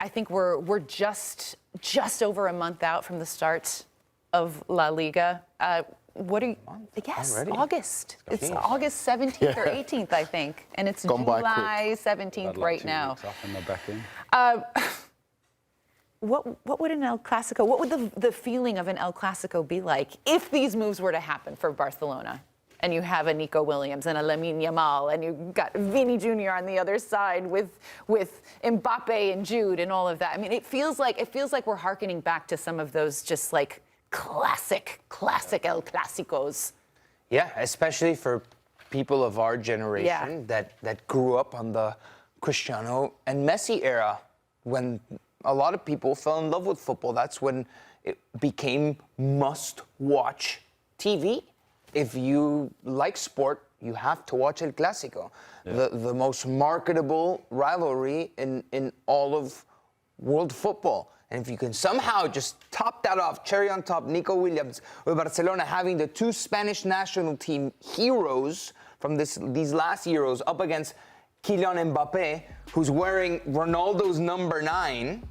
I think we're just over a month out from the start of La Liga. What are you? Yes, already? August. It's August 17th or 18th, I think, and it's July 17th right now. What would an El Clasico? What would the feeling of an El Clasico be like if these moves were to happen for Barcelona? And you have a Nico Williams and a Lamine Yamal, and you've got Vini Jr. on the other side with Mbappé and Jude and all of that. I mean, it feels like we're hearkening back to some of those just like classic El Clasicos. Yeah, especially for people of our generation that grew up on the Cristiano and Messi era, when a lot of people fell in love with football. That's when it became must-watch TV. If you like sport, you have to watch El Clasico, the most marketable rivalry in all of world football. And if you can somehow just top that off, cherry on top, Nico Williams with Barcelona having the two Spanish national team heroes from these last Euros up against Kylian Mbappé, who's wearing Ronaldo's number 9,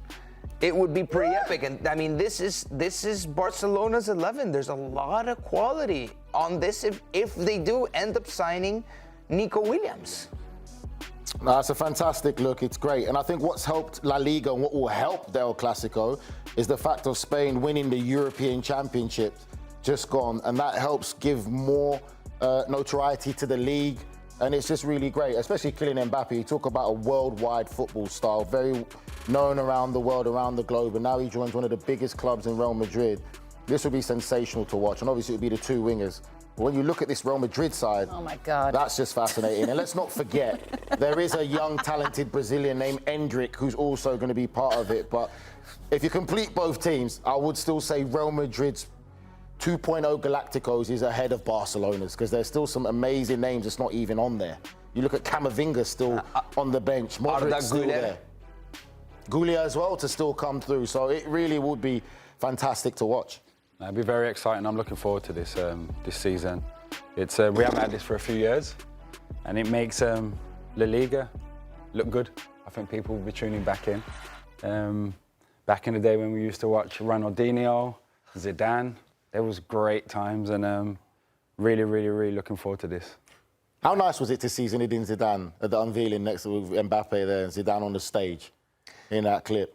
it would be pretty epic. And I mean, this is Barcelona's 11. There's a lot of quality on this if they do end up signing Nico Williams. No, it's a fantastic look. It's great. And I think what's helped La Liga and what will help the El Clasico is the fact of Spain winning the European Championship just gone. And that helps give more notoriety to the league. And it's just really great, especially Kylian Mbappé. You talk about a worldwide football style, very known around the world, around the globe. And now he joins one of the biggest clubs in Real Madrid. This will be sensational to watch. And obviously it will be the two wingers. But when you look at this Real Madrid side, oh my God, that's just fascinating. And let's not forget, there is a young, talented Brazilian named Endrick who's also going to be part of it. But if you complete both teams, I would still say Real Madrid's 2.0 Galacticos is ahead of Barcelona's, because there's still some amazing names that's not even on there. You look at Camavinga still on the bench, Modric still there. Goulia as well to still come through. So it really would be fantastic to watch. It'll be very exciting. I'm looking forward to this this season. It's we haven't had this for a few years, and it makes La Liga look good. I think people will be tuning back in. Back in the day when we used to watch Ronaldinho, Zidane, there was great times, and really, really, really looking forward to this. How nice was it to see Zinedine Zidane at the unveiling next to Mbappé there, and Zidane on the stage in that clip?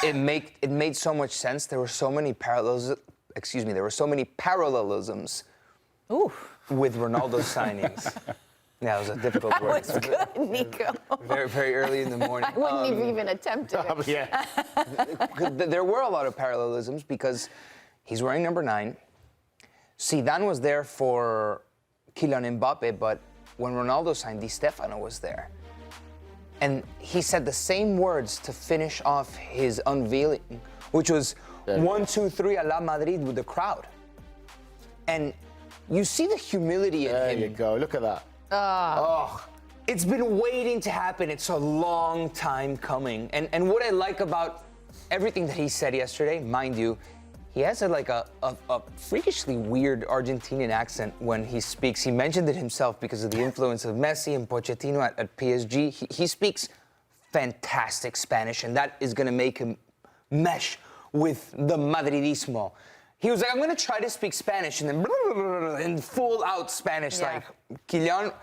It made so much sense. There were so many parallels. Excuse me. There were so many parallelisms with Ronaldo's signings. Yeah, it was a difficult word. That was good, Nico. Very, very early in the morning. I wouldn't have even attempted it. Yeah. There were a lot of parallelisms because he's wearing number 9. Zidane was there for Kylian Mbappé, but when Ronaldo signed, Di Stefano was there. And he said the same words to finish off his unveiling, which was 1, 2, 3 a la Madrid with the crowd. And you see the humility in him. There you go. Look at that. Oh, it's been waiting to happen. It's a long time coming. And what I like about everything that he said yesterday, mind you, he has a freakishly weird Argentinian accent when he speaks. He mentioned it himself because of the influence of Messi and Pochettino at PSG. He speaks fantastic Spanish, and that is going to make him mesh with the Madridismo. He was like, I'm going to try to speak Spanish, and then in full out Spanish, like, Kylian,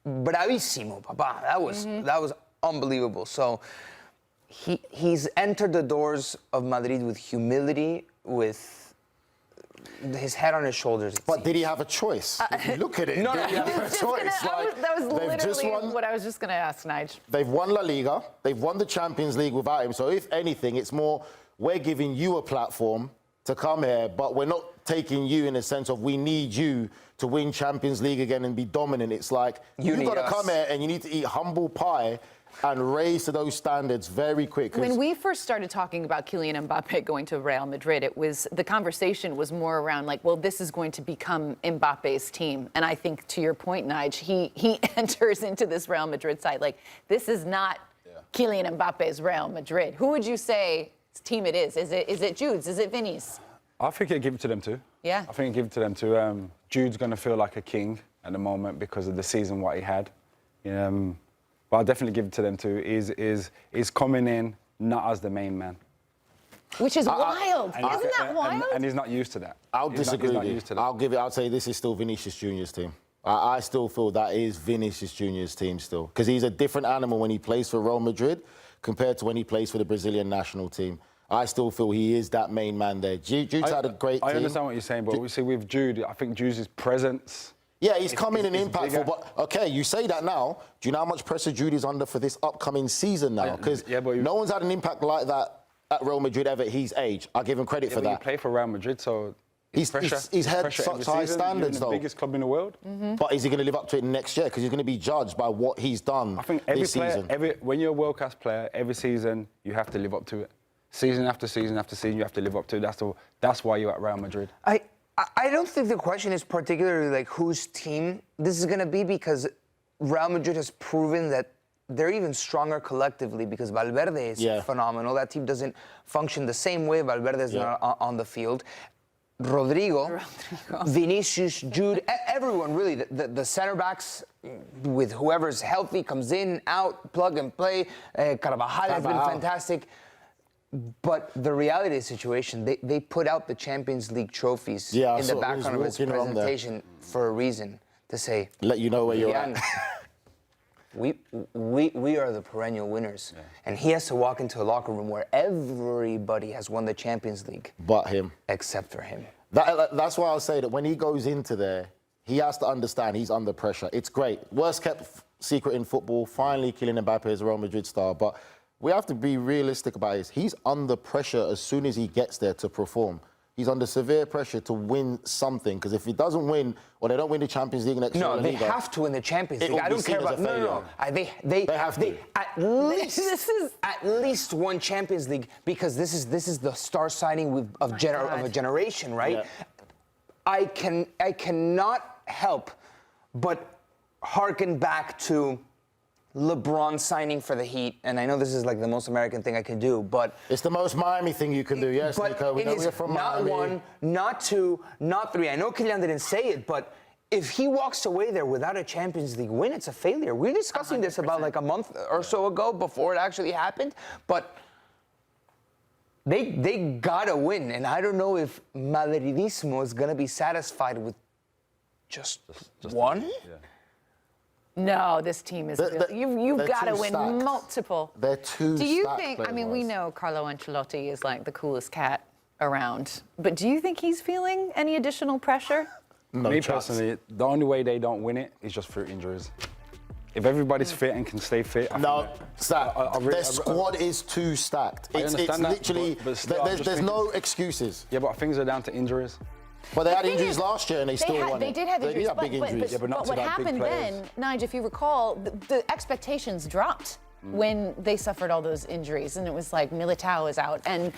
bravísimo, papá. That was unbelievable. So he's entered the doors of Madrid with humility, with his head on his shoulders. But did he have a choice? If you look at it, no, did he have a choice? That was literally what I was just going to ask, Nige. They've won La Liga. They've won the Champions League without him. So if anything, it's more, we're giving you a platform to come here, but we're not taking you in the sense of we need you to win Champions League again and be dominant. It's like, you've got to come here and you need to eat humble pie and raise to those standards very quick. When we first started talking about Kylian Mbappé going to Real Madrid, the conversation was more around like, well, this is going to become Mbappe's team. And I think to your point, Nige, he enters into this Real Madrid side. Like, this is not Kylian Mbappe's Real Madrid. Who would you say team it is? Is it Jude's? Is it Vinny's? I think he'd give it to them too. Yeah. I think he'd give it to them too. Jude's going to feel like a king at the moment because of the season what he had. but I'll definitely give it to them too, is coming in not as the main man. Which is wild. And Isn't that wild? And he's not used to that. I'll He's disagree not with you. used to that. I'll say this is still Vinicius Junior's team. I still feel that is Vinicius Junior's team still, because he's a different animal when he plays for Real Madrid compared to when he plays for the Brazilian national team. I still feel he is that main man there. Jude's had a great team. I understand what you're saying, but we see with Jude, I think Jude's presence. Yeah, he's come in and it's impactful, bigger. but okay, you say that now. Do you know how much pressure Jude is under for this upcoming season now? Because no one's had an impact like that at Real Madrid ever at his age. I'll give him credit for But that. you play for Real Madrid, so He's had pressure such every high season. standards, You're in the though. biggest club in the world. But is he going to live up to it next year? Because he's going to be judged by what he's done I think every this player, season. when you're a world-class player, every season you have to live up to it. Season after season after season, you have to live up to it. That's why you're at Real Madrid. I don't think the question is particularly like whose team this is going to be, because Real Madrid has proven that they're even stronger collectively, because Valverde is phenomenal. That team doesn't function the same way. Valverde is not on the field. Rodrigo, Vinicius, Jude, everyone really. The center backs, with whoever's healthy, comes in, out, plug and play. Carvajal has been fantastic. But the reality of the situation, they put out the Champions League trophies in the background of his presentation for a reason, to say, let you know where you're at. We are the perennial winners. Yeah. And he has to walk into a locker room where everybody has won the Champions League. But him. Except for him. That's why I'll say that when he goes into there, he has to understand he's under pressure. It's great. Worst kept secret in football. Finally, Kylian Mbappé is a Real Madrid star. But we have to be realistic about this. He's under pressure as soon as he gets there to perform. He's under severe pressure to win something, because if he doesn't win, or they don't win the Champions League next year, no, they have to win the Champions League. I don't care about they have to. At least one Champions League, because this is the star signing of a generation, right? Yeah. I cannot help but hearken back to LeBron signing for the Heat, and I know this is like the most American thing I can do, but it's the most Miami thing you can do. Yes, but Nico, we know you're from Miami. Not one, not two, not three. I know Kylian didn't say it, but if he walks away there without a Champions League win, it's a failure. We were discussing 100%. This about like a month or so ago before it actually happened, but they gotta win, and I don't know if Madridismo is gonna be satisfied with just one. Yeah. No, this team is you've got to win multiple. They're too Do you think, I mean, we know Carlo Ancelotti is like the coolest cat around, but do you think he's feeling any additional pressure? No, me personally, the only way they don't win it is just through injuries. If everybody's fit and can stay fit, their squad is too stacked. It's literally, there's no excuses. Yeah, but things are down to injuries. But they had injuries last year and they still won. They did have injuries, but big injuries. But what happened then, Nigel, if you recall, the expectations dropped when they suffered all those injuries, and it was like Militao is out, and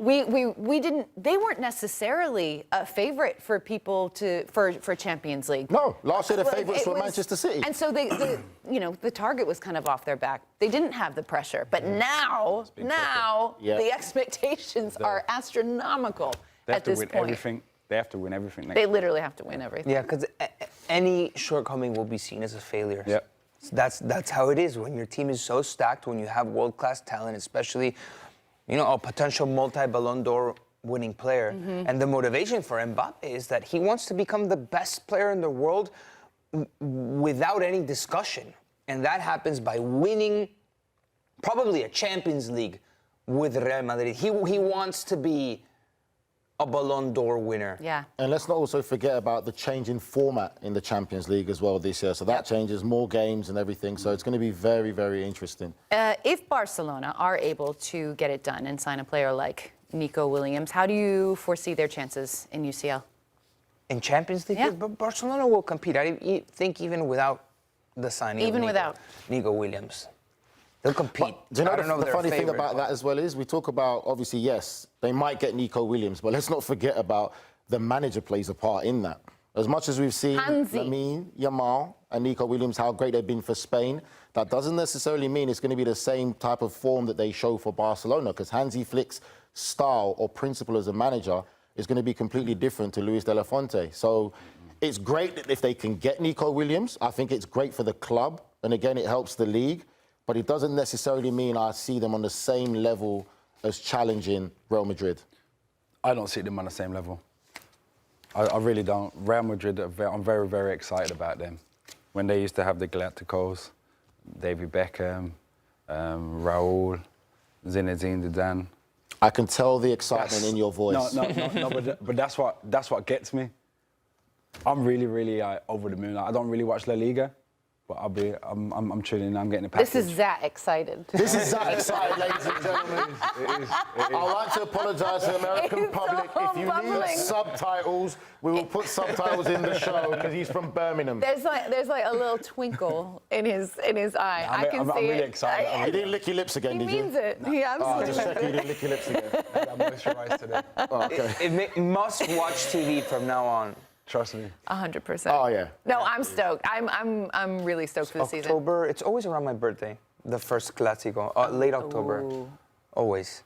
we didn't. They weren't necessarily a favorite for people for Champions League. No, last year the favourites were Manchester City, and so the target was kind of off their back. They didn't have the pressure, but now the expectations are astronomical at this point. Everything. They have to win everything. They literally have to win everything. Yeah, because any shortcoming will be seen as a failure. Yeah. So that's how it is when your team is so stacked, when you have world-class talent, especially, a potential multi-Ballon d'Or winning player. Mm-hmm. And the motivation for Mbappé is that he wants to become the best player in the world without any discussion. And that happens by winning probably a Champions League with Real Madrid. He wants to be a Ballon d'Or winner. Yeah. And let's not also forget about the change in format in the Champions League as well this year. So that changes more games and everything. So it's going to be very, very interesting. If Barcelona are able to get it done and sign a player like Nico Williams, how do you foresee their chances in UCL? In Champions League? Yeah. But Barcelona will compete. I think even without the signing of Nico Williams. They'll compete. But, do you know the funny thing about that as well is we talk about, obviously, yes, they might get Nico Williams, but let's not forget about the manager plays a part in that. As much as we've seen Lamine Yamal and Nico Williams, how great they've been for Spain, that doesn't necessarily mean it's going to be the same type of form that they show for Barcelona, because Hansi Flick's style or principle as a manager is going to be completely different to Luis de la Fuente. So it's great that if they can get Nico Williams. I think it's great for the club, and again, it helps the league. but it doesn't necessarily mean I see them on the same level as challenging Real Madrid. I don't see them on the same level. I really don't. Real Madrid, I'm very, very excited about them. When they used to have the Galacticos, David Beckham, Raul, Zinedine Zidane. I can tell the excitement in your voice. No, but that's what gets me. I'm really, really over the moon. I don't really watch La Liga, but I'm tuning in. I'm getting a package. This is that excited. This is that exciting, ladies and gentlemen. I'd like to apologise to the American It's public. all If you bubbling. need subtitles, we will put subtitles in the show because he's from Birmingham. There's like a little twinkle in his eye. I can I'm see really it. excited. You didn't lick your lips again, He did you? means it. He Oh, absolutely just check you didn't lick your lips again. I'm moisturised today. Oh, okay. It must watch TV from now on. Trust me. 100%. Oh, yeah. No, I'm stoked. I'm really stoked for the season. October, it's always around my birthday, the first Classico, late October, always.